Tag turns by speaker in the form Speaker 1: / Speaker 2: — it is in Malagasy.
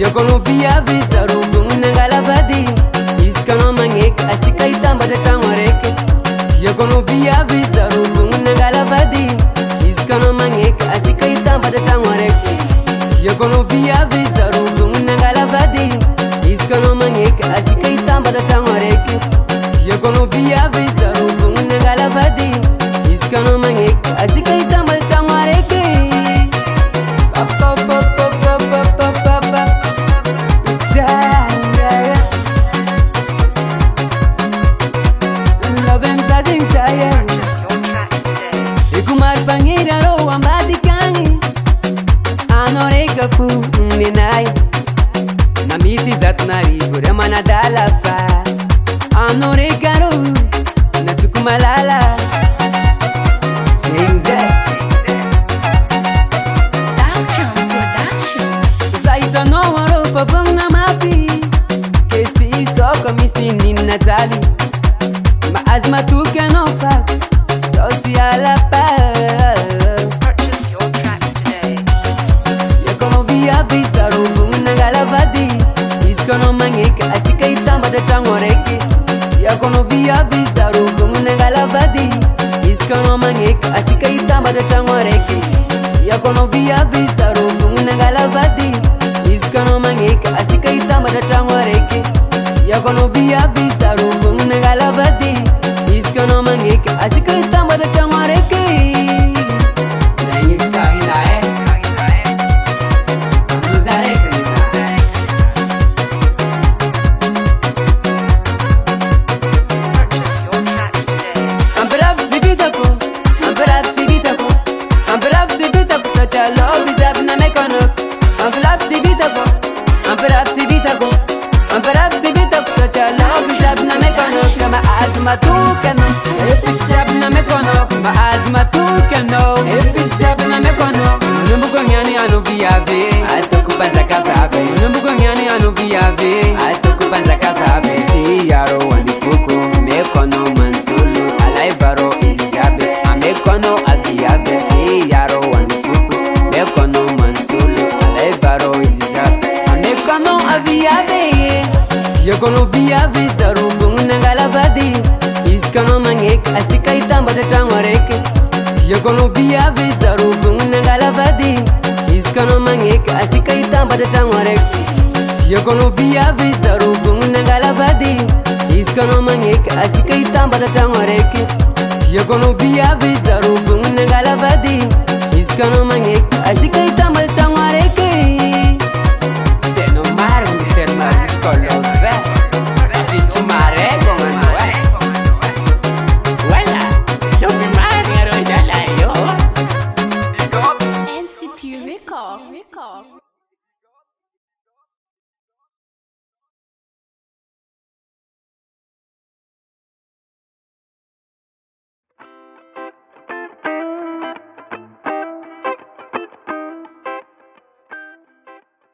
Speaker 1: Yokono via visa rumbu nangala vadi Iskano mangek asika itamba da changoreke Yokono via visa rumbu nangala vadi Iskano mangek asika itamba da changoreke Yokono via visa rumbu nangala vadi Iskano mangek asika itamba da changoreke Yokono via visa rumbu nangala vadi Iskano mangek asika itamba da changoreke Fu ninai na misi zatnari gure mana dalafa anore garu na tukumalala singze
Speaker 2: Action production
Speaker 1: zaita no waro pabang na mafi kesi soko misti ninna zali ma azma tu kanofa sociala pa visa rumbu nangala vadi Iskano mangek asika itamba da changoreke Yakono via visa rumbu nangala vadi Iskano mangek asika itamba da changoreke Yakono via visa rumbu nangala vadi Iskano mangek asika itamba da changoreke Yakono via visa rumbu nangala vadi Iskano mangek asika itamba da changoreke Ma tu que no, if it's happening, I'm gonna. Ma asma tu que no, if it's happening, I'm gonna. No mugo nyani anu biave, alto kubanza kabrave. No mugo nyani anu biave, alto kubanza kabrave. Ti yaro wani fuku, me kono mantulu, alai baro iziabe, ame kono aziabe. Ti yaro wani fuku, me kono mantulu, alai baro iziabe, ame kono aviabe. Yo kono viave sarubung nangala vadi. Iskano mangek asika itamba da changoreke Yokono via visa rumbu nangala vadi Iskano mangek asika itamba da changoreke Yokono via visa rumbu nangala vadi Iskano mangek asika itamba da changoreke Yokono via visa rumbu nangala vadi Iskano mangek asika itamba